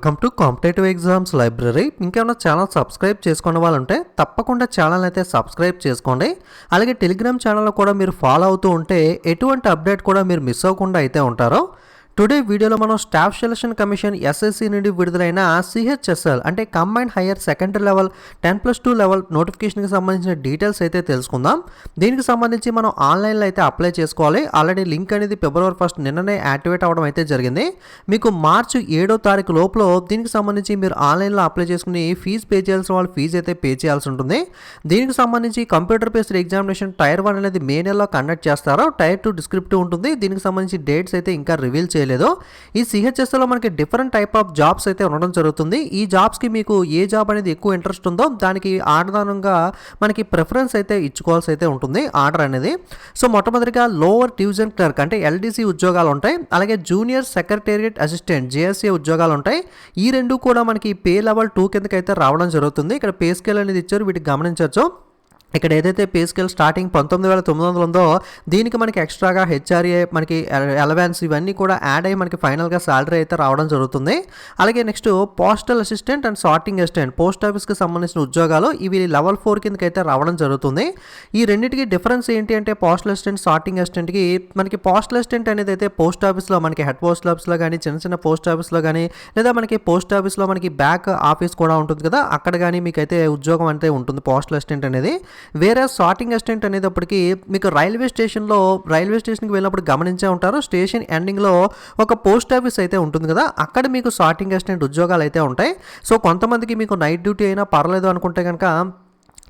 Welcome to competitive exams library. ఇంకేమైనా channel subscribe చేసుకునే వాళ్ళు ఉంటే తప్పకుండా ఛానల్ అయితే సబ్స్క్రైబ్ చేసుకోండి. అలాగే టెలిగ్రామ్ ఛానల్లో కూడా మీరు ఫాలో అవుతూ ఉంటే ఎటువంటి అప్డేట్ కూడా మీరు మిస్ అవ్వకుండా అయితే ఉంటారో. టుడే వీడియోలో మనం స్టాఫ్ సెలక్షన్ కమిషన్ ఎస్ఎస్సి నుండి విడుదలైన సిహెచ్ఎస్ఎల్ అంటే combined higher secondary level 10+2 level నోటిఫికేషన్కి సంబంధించిన డీటెయిల్స్ అయితే తెలుసుకుందాం. దీనికి సంబంధించి మనం ఆన్లైన్లో అయితే అప్లై చేసుకోవాలి. ఆల్రెడీ లింక్ అనేది February 1 నిన్ననే యాక్టివేట్ అవ్వడం అయితే జరిగింది. మీకు March 7వ తారీఖు లోపల దీనికి సంబంధించి మీరు ఆన్లైన్లో అప్లై చేసుకుని ఫీజు పే చేయాల్సిన వాళ్ళు ఫీజు అయితే పే చేయాల్సి ఉంటుంది. దీనికి సంబంధించి కంప్యూటర్ బేస్డ్ ఎగ్జామినేషన్ టైర్ 1 అనేది మే నెలలో కండక్ట్ చేస్తారో, టైర్ 2 డిస్క్రిప్టివ్ ఉంటుంది. దీనికి సంబంధించి డేట్స్ అయితే ఇంకా రివీల్ చేయలేదు. ఈ సిహెచ్ఎస్లో మనకి డిఫరెంట్ టైప్ ఆఫ్ జాబ్స్ అయితే ఉండడం జరుగుతుంది. ఈ జాబ్స్కి మీకు ఏ జాబ్ అనేది ఎక్కువ ఇంట్రెస్ట్ ఉందో దానికి ఆధారంగా మనకి ప్రిఫరెన్స్ అయితే ఇచ్చుకోవాల్సి అయితే ఉంటుంది ఆర్డర్ అనేది. సో మొట్టమొదటిగా లోవర్ డివిజన్ క్లర్క్ అంటే ఎల్డీసీ ఉద్యోగాలు ఉంటాయి. అలాగే జూనియర్ సెక్రటేరియట్ అసిస్టెంట్ జేఎస్ఏ ఉద్యోగాలు ఉంటాయి. ఈ రెండు కూడా మనకి పే లెవెల్ 2 కిందకి అయితే రావడం జరుగుతుంది. ఇక్కడ పే స్కేల్ అనేది ఇచ్చారు, వీటికి గమనించవచ్చు. ఇక్కడ ఏదైతే పే స్కేల్ స్టార్టింగ్ 19,900 ఉందో దీనికి మనకి ఎక్స్ట్రాగా హెచ్ఆర్ఏ మనకి అలవెన్స్ ఇవన్నీ కూడా యాడ్ అయ్యి మనకి ఫైనల్గా శాలరీ అయితే రావడం జరుగుతుంది. అలాగే next postal assistant and sorting assistant post ఆఫీస్కి సంబంధించిన ఉద్యోగాలు ఇవి లెవెల్ 4 కిందకి అయితే రావడం జరుగుతుంది. ఈ రెండింటికి డిఫరెన్స్ ఏంటి అంటే పోస్టల్ అసిస్టెంట్ సార్టింగ్ అసిస్టెంట్కి మనకి పోస్టల్ అసిస్టెంట్ అనేది అయితే పోస్ట్ ఆఫీస్లో మనకి హెడ్ పోస్ట్ ఆఫీస్లో కానీ చిన్న చిన్న పోస్ట్ ఆఫీస్లో కానీ లేదా మనకి పోస్ట్ ఆఫీస్లో మనకి బ్యాక్ ఆఫీస్ కూడా ఉంటుంది కదా, అక్కడ కానీ మీకు అయితే ఉద్యోగం అయితే ఉంటుంది పోస్టల్ అసిస్టెంట్ అనేది. వేరే సార్టింగ్ అసిస్టెంట్ అనేటప్పటికి మీకు రైల్వే స్టేషన్కి వెళ్ళినప్పుడు గమనించే ఉంటారు, స్టేషన్ ఎండింగ్లో ఒక పోస్ట్ ఆఫీస్ అయితే ఉంటుంది కదా, అక్కడ మీకు సార్టింగ్ అసిస్టెంట్ ఉద్యోగాలు అయితే ఉంటాయి. సో కొంతమందికి మీకు నైట్ డ్యూటీ అయినా పర్లేదు అనుకుంటే కనుక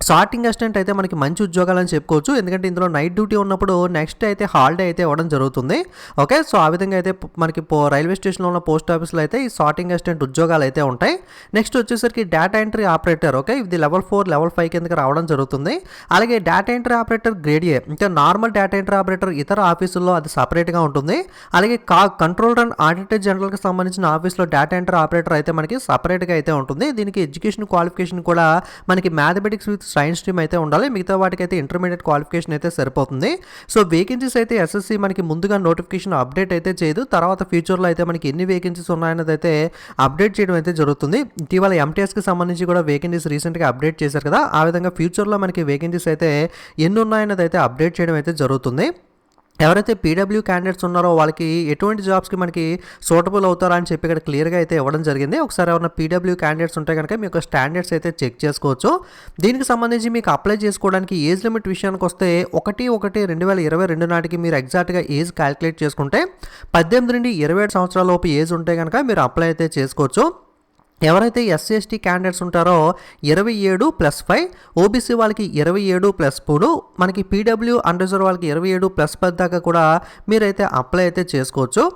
సార్టింగ్ అసిస్టెంట్ అయితే మనకి మంచి ఉద్యోగాలు అని చెప్పుకోవచ్చు. ఎందుకంటే ఇందులో నైట్ డ్యూటీ ఉన్నప్పుడు నెక్స్ట్ అయితే హాలిడే అయితే ఇవ్వడం జరుగుతుంది. ఓకే, సో ఆ విధంగా అయితే మనకి రైల్వే స్టేషన్లో ఉన్న పోస్ట్ ఆఫీస్లో అయితే ఈ సార్టింగ్ అసిస్టెంట్ ఉద్యోగాలు అయితే ఉంటాయి. నెక్స్ట్ వచ్చేసరికి డేటా ఎంట్రీ ఆపరేటర్. ఓకే, ఇది లెవెల్ 4 లెవెల్ 5 కిందకి రావడం జరుగుతుంది. అలాగే data entry operator grade A ఇంకా నార్మల్ డేటా ఎంట్రీ ఆపరేటర్ ఇతర ఆఫీసుల్లో అది సపరేట్గా ఉంటుంది. అలాగే కంట్రోలర్ అండ్ ఆడిటర్ జనరల్కి సంబంధించిన ఆఫీస్లో డేటా ఎంట్రీ ఆపరేటర్ అయితే మనకి సపరేట్గా అయితే ఉంటుంది. దీనికి ఎడ్యుకేషన్ క్వాలిఫికేషన్ కూడా మనకి మ్యాథమెటిక్స్ విత్ సైన్స్ స్ట్రీమ్ అయితే ఉండాలి. మిగతా వాటికి అయితే ఇంటర్మీడియట్ క్వాలిఫికేషన్ అయితే సరిపోతుంది. సో వేకెన్సీస్ అయితే ఎస్ఎస్సి మనకి ముందుగా నోటిఫికేషన్ అప్డేట్ అయితే చేయదు. తర్వాత ఫ్యూచర్లో అయితే మనకి ఎన్ని వేకెన్సీస్ ఉన్నాయనేది అయితే అప్డేట్ చేయడం అయితే జరుగుతుంది. ఇటీవల ఎంటీఎస్కి సంబంధించి కూడా వేకెన్సీస్ రీసెంట్గా అప్డేట్ చేశారు కదా, ఆ విధంగా ఫ్యూచర్లో మనకి వేకెన్సీస్ అయితే ఎన్ని ఉన్నాయనేది అయితే అప్డేట్ చేయడం అయితే జరుగుతుంది. ఎవరైతే పీడబ్ల్యూ క్యాండిడేట్స్ ఉన్నారో వాళ్ళకి ఎటువంటి జాబ్స్కి మనకి సూటబుల్ అవుతారా అని చెప్పి ఇక్కడ క్లియర్గా అయితే ఇవ్వడం జరిగింది. ఒకసారి ఎవరైనా పీడబ్ల్యూ క్యాండిడేట్స్ ఉంటే కనుక మీ యొక్క స్టాండర్డ్స్ అయితే చెక్ చేసుకోవచ్చు. దీనికి సంబంధించి మీకు అప్లై చేసుకోవడానికి ఏజ్ లిమిట్ విషయానికి వస్తే 1/1/2022 నాటికి మీరు ఎగ్జాక్ట్గా ఏజ్ క్యాలిక్యులేట్ చేసుకుంటే 18 నుండి 27 సంవత్సరాల లోపు ఏజ్ ఉంటే కనుక మీరు అప్లై అయితే చేసుకోవచ్చు. ఎవరైతే ఎస్సీ ఎస్టీ క్యాండిడేట్స్ ఉంటారో 27+5, ఓబీసీ వాళ్ళకి 27+3, మనకి పీడబ్ల్యూ అన్రిజర్వ్ వాళ్ళకి 27+10 దాకా కూడా మీరైతే అప్లై అయితే చేసుకోవచ్చు.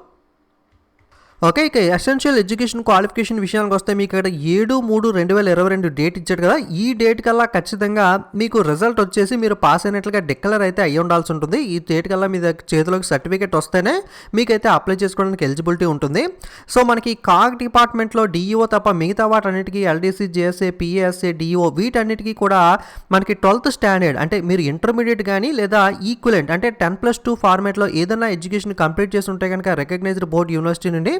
ఓకే, ఇక ఎసెన్షియల్ ఎడ్యుకేషన్ క్వాలిఫికేషన్ విషయానికి వస్తే మీకు ఇక్కడ 7/3/2022 డేట్ ఇచ్చాడు కదా, ఈ డేట్ కల్లా ఖచ్చితంగా మీకు రిజల్ట్ వచ్చేసి మీరు పాస్ అయినట్లుగా డిక్లేర్ అయితే అయ్యి ఉండాల్సి ఉంటుంది. ఈ డేట్ కల్లా మీ చేతిలోకి సర్టిఫికేట్ వస్తేనే మీకైతే అప్లై చేసుకోవడానికి ఎలిజిబిలిటీ ఉంటుంది. సో మనకి కాగ్ డిపార్ట్మెంట్లో డిఈఓ తప్ప మిగతా వాటన్నిటికీ ఎల్డీసీ, జేఎస్ఏ, పిఏఎస్ఏ, డిఈఓ వీటన్నిటికీ కూడా మనకి 12th స్టాండర్డ్ అంటే మీరు ఇంటర్మీడియట్ కానీ లేదా ఈక్వలెంట్ అంటే 10+2 ఫార్మేట్లో ఏదైనా ఎడ్యుకేషన్ కంప్లీట్ చేసి ఉంటే కనుక రికగ్నైజ్డ్ బోర్డ్ యూనివర్సిటీ నుండి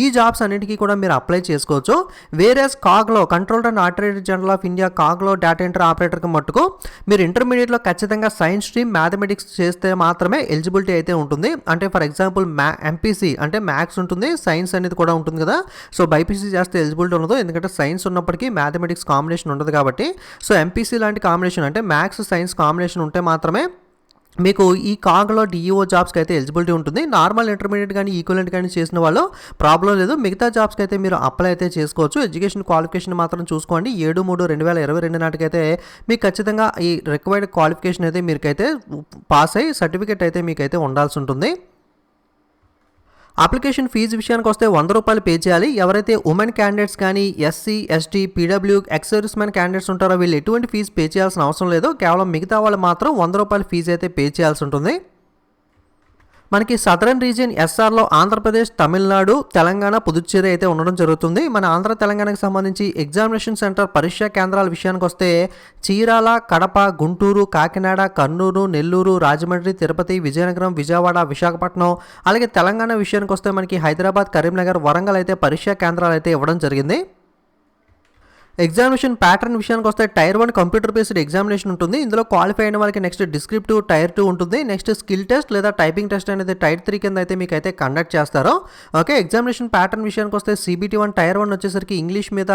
ఈ జాబ్స్ అన్నిటికీ కూడా మీరు అప్లై చేసుకోవచ్చు. వేరే కాగ్లో controller and auditor general of India కాగ్లో డేటా ఎంట్రీ ఆపరేటర్కి మట్టుకు మీరు ఇంటర్మీడియట్లో ఖచ్చితంగా సైన్స్ స్ట్రీమ్ మ్యాథమెటిక్స్ చేస్తే మాత్రమే ఎలిజిబిలిటీ అయితే ఉంటుంది. అంటే ఫర్ ఎగ్జాంపుల్ ఎంపీసీ అంటే మ్యాథ్స్ ఉంటుంది, సైన్స్ అనేది కూడా ఉంటుంది కదా. సో బైపీసీ చేస్తే ఎలిజిబిలిటీ ఉండదు, ఎందుకంటే సైన్స్ ఉన్నప్పటికీ మ్యాథమెటిక్స్ కాంబినేషన్ ఉండదు కాబట్టి. సో ఎంపీసీ లాంటి కాంబినేషన్ అంటే మ్యాథ్స్ సైన్స్ కాంబినేషన్ ఉంటే మాత్రమే మీకు ఈ కాగ్లో డిఈఓ జాబ్స్కి అయితే ఎలిజిబిలిటీ ఉంటుంది. నార్మల్ ఇంటర్మీడియట్ కానీ ఈక్వలెంట్ కానీ చేసిన వాళ్ళు ప్రాబ్లం లేదు, మిగతా జాబ్స్కి అయితే మీరు అప్లై అయితే చేసుకోవచ్చు. ఎడ్యుకేషన్ క్వాలిఫికేషన్ మాత్రం చూసుకోండి. 7/3/2022 నాటికైతే మీకు ఖచ్చితంగా ఈ రిక్వైర్డ్ క్వాలిఫికేషన్ అయితే మీకైతే పాస్ అయ్యి సర్టిఫికేట్ అయితే మీకైతే ఉండాల్సి ఉంటుంది. అప్లికేషన్ ఫీజు విషయానికి వస్తే ₹100 పే చేయాలి. ఎవరైతే ఉమెన్ క్యాండిడేట్స్ కానీ SC, ST, PW, ex service man candidates ఉంటారో వీళ్ళు ఎటువంటి ఫీజు పే చేయాల్సిన అవసరం లేదు. కేవలం మిగతా వాళ్ళు మాత్రం ₹100 ఫీజు అయితే పే చేయాల్సి ఉంటుంది. మనకి సదరన్ రీజియన్ ఎస్ఆర్లో ఆంధ్రప్రదేశ్, తమిళనాడు, తెలంగాణ, పుదుచ్చేరి అయితే ఉండడం జరుగుతుంది. మన ఆంధ్ర తెలంగాణకు సంబంధించి ఎగ్జామినేషన్ సెంటర్ పరీక్షా కేంద్రాల విషయానికి వస్తే చీరాల, కడప, గుంటూరు, కాకినాడ, కర్నూలు, నెల్లూరు, రాజమండ్రి, తిరుపతి, విజయనగరం, విజయవాడ, విశాఖపట్నం, అలాగే తెలంగాణ విషయానికి వస్తే మనకి హైదరాబాద్, కరీంనగర్, వరంగల్ అయితే పరీక్షా కేంద్రాలు అయితే ఇవ్వడం జరిగింది. ఎగ్జామినేషన్ ప్యాటర్న్ విషయానికి వస్తే టైర్ 1 కంప్యూటర్ బేస్డ్ ఎగ్జామినేషన్ ఉంటుంది. ఇందులో క్వాలిఫై అయిన వాళ్ళకి నెక్స్ట్ డిస్క్రిప్టివ్ టైర్ 2 ఉంటుంది. నెక్స్ట్ స్కిల్ టెస్ట్ లేదా టైపింగ్ టెస్ట్ అనేది టైర్ 3 కింద అయితే మీకు అయితే కండక్ట్ చేస్తారు. ఓకే, ఎగ్జామినేషన్ ప్యాటర్న్ విషయానికి వస్తే CBT 1 టైర్ 1 వచ్చేసరికి ఇంగ్లీష్ మీద,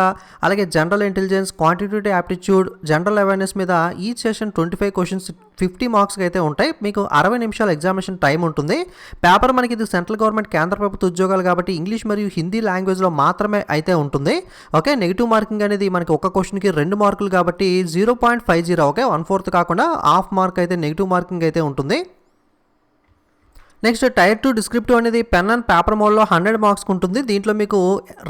అలాగే general intelligence, quantitative aptitude, general awareness మీద ఈచ్ సెషన్ 25 క్వశ్చన్స్ 50 మార్క్స్కి అయితే ఉంటాయి. మీకు 60 నిమిషాల ఎగ్జామినేషన్ టైం ఉంటుంది. పేపర్ మనకి ఇది సెంట్రల్ గవర్నమెంట్ కేంద్ర ప్రభుత్వ ఉద్యోగాలు కాబట్టి ఇంగ్లీష్ మరియు హిందీ లాంగ్వేజ్లో మాత్రమే అయితే ఉంటుంది. ఓకే, నెగిటివ్ మార్కింగ్ అనేది మనకి ఒక క్వశ్చన్కి 2 మార్కులు కాబట్టి 0.50, ఓకే, 1/4 కాకుండా హాఫ్ మార్క్ అయితే నెగిటివ్ మార్కింగ్ అయితే ఉంటుంది. నెక్స్ట్ టైర్ 2 డిస్క్రిప్టివ్ అనేది పెన్ అండ్ పేపర్ మోడ్లో 100 మార్క్స్కి ఉంటుంది. దీంట్లో మీకు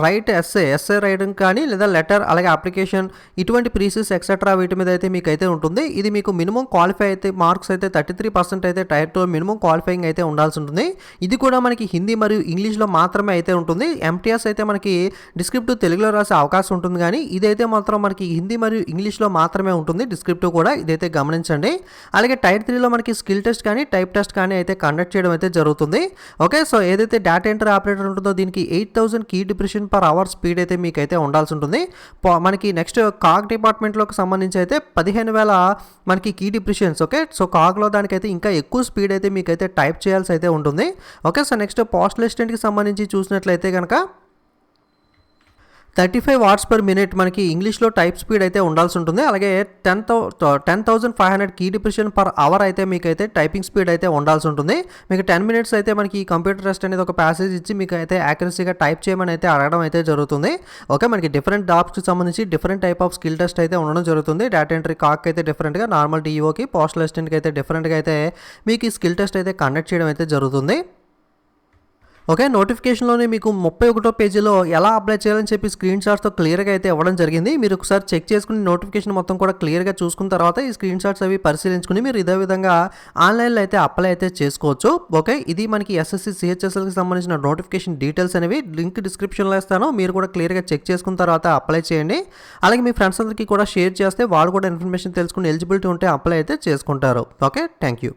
రైట్ ఎస్ఏ రైడింగ్ కానీ లేదా లెటర్, అలాగే అప్లికేషన్, ఇటువంటి ప్రీసెస్ ఎక్సెట్రా వీటి మీద అయితే మీకు అయితే ఉంటుంది. ఇది మీకు మినిమం క్వాలిఫై అయితే మార్క్స్ అయితే 33% అయితే టైర్ 2 మినిమం క్వాలిఫైయింగ్ అయితే ఉండాల్సి ఉంటుంది. ఇది కూడా మనకి హిందీ మరియు ఇంగ్లీష్లో మాత్రమే అయితే ఉంటుంది. MTS అయితే మనకి డిస్క్రిప్టివ్ తెలుగులో రాసే అవకాశం ఉంటుంది, కానీ ఇదైతే మాత్రం మనకి హిందీ మరియు ఇంగ్లీష్లో మాత్రమే ఉంటుంది డిస్క్రిప్టివ్ కూడా, ఇదైతే గమనించండి. అలాగే టైర్ 3లో మనకి స్కిల్ టెస్ట్ కానీ టైప్ టెస్ట్ కానీ అయితే కండక్ట్ చేయడం అయితే జరుగుతుంది. ఓకే, సో ఏదైతే డేటా ఎంట్రీ ఆపరేటర్ ఉంటుందో దీనికి 8000 key depression per hour speed అయితే మీకు అయితే ఉండాల్సి ఉంటుంది. మనకి నెక్స్ట్ కాగ్ డిపార్ట్మెంట్లోకి సంబంధించి అయితే 15,000 మనకి కీ డిప్రెషన్స్. ఓకే, సో కాగ్లో దానికైతే ఇంకా ఎక్కువ స్పీడ్ అయితే మీకు అయితే టైప్ చేయాల్సి అయితే ఉంటుంది. ఓకే, సో నెక్స్ట్ పోస్టల్ అసిస్టెంట్కి సంబంధించి చూసినట్లయితే కనుక 35 వాట్స్ పర్ మినిట్ మనకి ఇంగ్లీష్లో టైప్ స్పీడ్ అయితే ఉండాల్సి ఉంటుంది. అలాగే 10,500 కీ డిప్రెషన్ పర్ అవర్ అయితే మీకు అయితే టైపింగ్ స్పీడ్ అయితే ఉండాల్సి ఉంటుంది. మీకు 10 మినిట్స్ అయితే మనకి కంప్యూటర్ టెస్ట్ అనేది ఒక ప్యాసేజ్ ఇచ్చి మీకు అయితే యాక్యురసీగా టైప్ చేయమని అయితే అడగడం అయితే జరుగుతుంది. ఓకే, మనకి డిఫరెంట్ జాబ్స్కి సంబంధించి different type of skill test అయితే ఉండడం జరుగుతుంది. డేటా ఎంట్రీ కాక్ అయితే డిఫరెంట్గా, నార్మల్ DEOకి, పోస్టల్ అసిస్టెంట్కి అయితే డిఫరెంట్గా అయితే మీకు ఈ స్కిల్ టెస్ట్ అయితే కండక్ట్ చేయడం అయితే జరుగుతుంది. ఓకే, నోటిఫికేషన్లోనే మీకు 31వ పేజీలో ఎలా అప్లై చేయాలని చెప్పి స్క్రీన్ షాట్స్తో క్లియర్గా అయితే ఇవ్వడం జరిగింది. మీరు ఒకసారి చెక్ చేసుకుని నోటిఫికేషన్ మొత్తం కూడా క్లియర్గా చూసుకున్న తర్వాత ఈ స్క్రీన్ షాట్స్ అవి పరిశీలించుకుని మీరు ఇదే విధంగా ఆన్లైన్లో అయితే అప్లై అయితే చేసుకోవచ్చు. ఓకే, ఇది మనకి SSC CHSLకి సంబంధించిన నోటిఫికేషన్ డీటెయిల్స్ అనేవి లింక్ డిస్క్రిప్షన్లో ఇస్తాను. మీరు కూడా క్లియర్గా చెక్ చేసుకున్న తర్వాత అప్లై చేయండి. అలాగే మీ ఫ్రెండ్స్ అందరికీ కూడా షేర్ చేస్తే వాళ్ళు కూడా ఇన్ఫర్మేషన్ తెలుసుకుని ఎలిజిబిలిటీ ఉంటే అప్లై అయితే చేసుకుంటారు. Okay, thank you.